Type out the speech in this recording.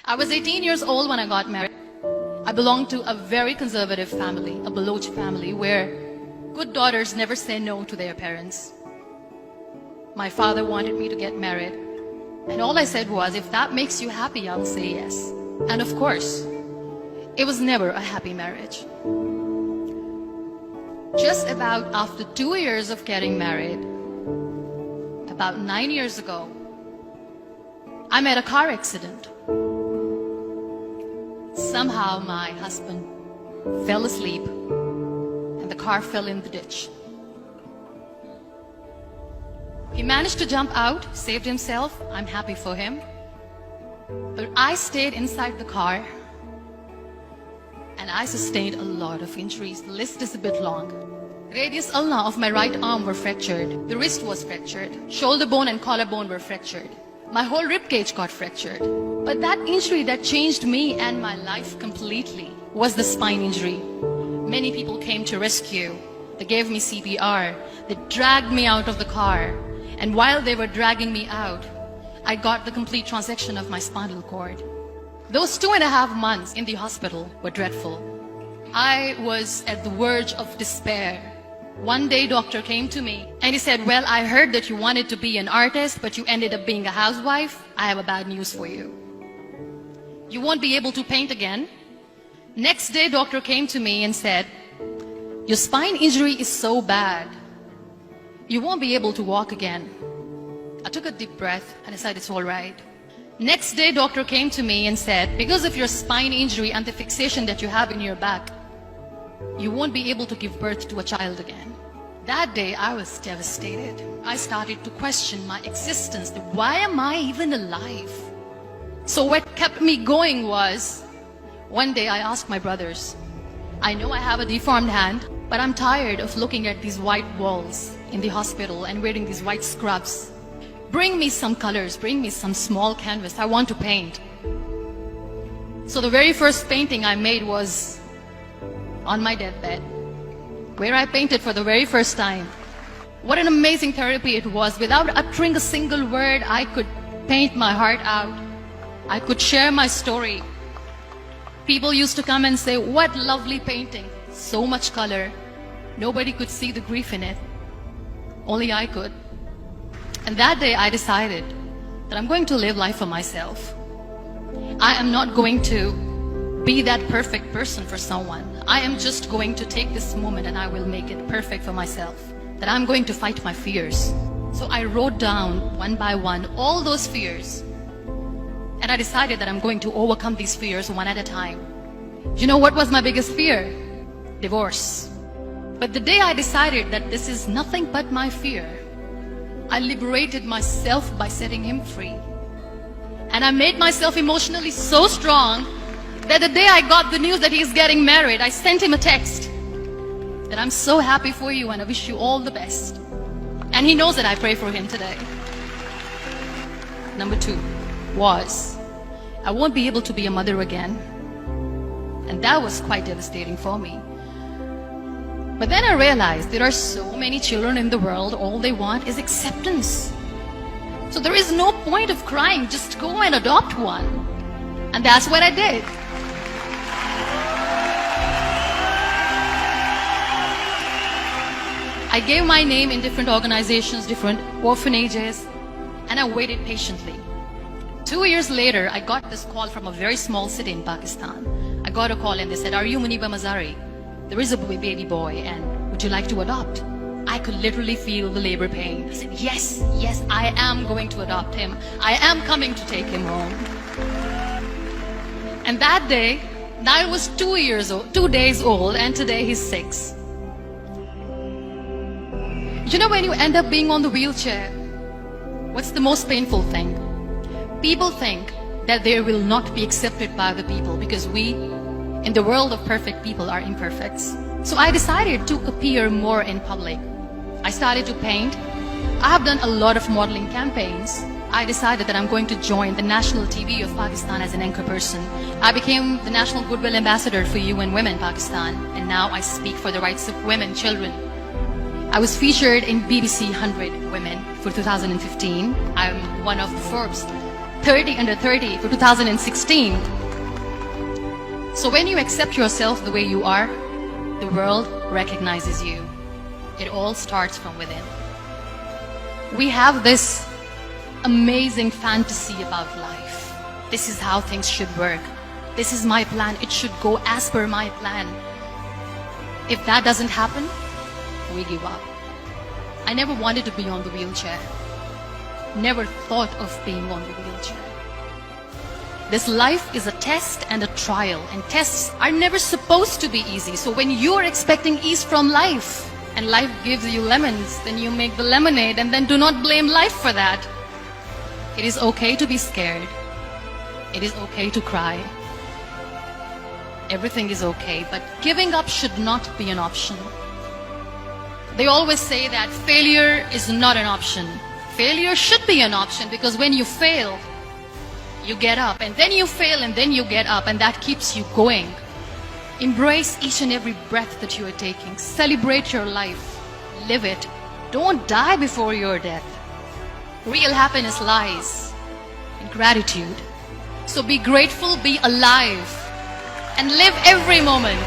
I was 18 years old when I got married. I belonged to a very conservative family, a Baloch family, where good daughters never say no to their parents. My father wanted me to get married, and all I said was, if that makes you happy, I'll say yes. And of course, it was never a happy marriage. Just about after 2 years of getting married, about 9 years ago, I met a car accident. Somehow my husband fell asleep and the car fell in the ditch. He managed to jump out, saved himself. I'm happy for him. But I stayed inside the car and I sustained a lot of injuries. The list is a bit long. Radius ulna of my right arm were fractured. The wrist was fractured. Shoulder bone and collarbone were fractured. My whole rib cage got fractured. But that injury that changed me and my life completely was the spine injury. Many people came to rescue. They gave me CPR. They dragged me out of the car. And while they were dragging me out, I got the complete transection of my spinal cord. Those 2.5 months in the hospital were dreadful. I was at the verge of despair. One day, doctor came to me and he said, well, I heard that you wanted to be an artist, but you ended up being a housewife. I have a bad news for you. You won't be able to paint again. Next day, doctor came to me and said, your spine injury is so bad, you won't be able to walk again. I took a deep breath and I said, it's all right. Next day, doctor came to me and said, because of your spine injury and the fixation that you have in your back, you won't be able to give birth to a child again. That day, I was devastated. I started to question my existence. Why am I even alive? So what kept me going was, one day I asked my brothers, I know I have a deformed hand, but I'm tired of looking at these white walls in the hospital and wearing these white scrubs. Bring me some colors, bring me some small canvas. I want to paint. So the very first painting I made was on my deathbed, where I painted for the very first time. What an amazing therapy it was. Without uttering a single word, I could paint my heart out. I could share my story. People used to come and say, what lovely painting. So much color. Nobody could see the grief in it. Only I could. And that day I decided that I'm going to live life for myself. I am not going to be that perfect person for someone. I am just going to take this moment and I will make it perfect for myself. That I'm going to fight my fears. So I wrote down one by one all those fears. And I decided that I'm going to overcome these fears one at a time. You know what was my biggest fear? Divorce. But the day I decided that this is nothing but my fear, I liberated myself by setting him free. And I made myself emotionally so strong that the day I got the news that he's getting married, I sent him a text that I'm so happy for you and I wish you all the best. And he knows that I pray for him today. Number 2 was, I won't be able to be a mother again. And that was quite devastating for me. But then I realized there are so many children in the world, all they want is acceptance. So there is no point of crying, just go and adopt one. And that's what I did. I gave my name in different organizations, different orphanages, and I waited patiently. 2 years later, I got this call from a very small city in Pakistan. I got a call and they said, are you Muniba Mazari? There is a baby boy and would you like to adopt? I could literally feel the labor pain. I said, yes, yes, I am going to adopt him. I am coming to take him home. And that day, Niall was 2 days old, and today he's 6. You know, when you end up being on the wheelchair, what's the most painful thing? People think that they will not be accepted by the people because we, in the world of perfect people, are imperfects. So I decided to appear more in public. I started to paint. I have done a lot of modeling campaigns. I decided that I'm going to join the national TV of Pakistan as an anchor person. I became the National Goodwill Ambassador for UN Women Pakistan, and now I speak for the rights of women, children. I was featured in BBC 100 Women for 2015. I'm one of the Forbes 30 under 30 for 2016. So when you accept yourself the way you are, the world recognizes you. It all starts from within. We have this amazing fantasy about life. This is how things should work. This is my plan. It should go as per my plan. If that doesn't happen, we give up. I never wanted to be on the wheelchair. Never thought of being on the wheelchair. This life is a test and a trial, and tests are never supposed to be easy. So when you're expecting ease from life, and life gives you lemons, then you make the lemonade, and then do not blame life for that. It is okay to be scared. It is okay to cry. Everything is okay, but giving up should not be an option. They always say that failure is not an option. Failure should be an option, because when you fail, you get up, and then you fail, and then you get up, and that keeps you going. Embrace each and every breath that you are taking. Celebrate your life. Live it. Don't die before your death. Real happiness lies in gratitude. So be grateful, be alive, and live every moment.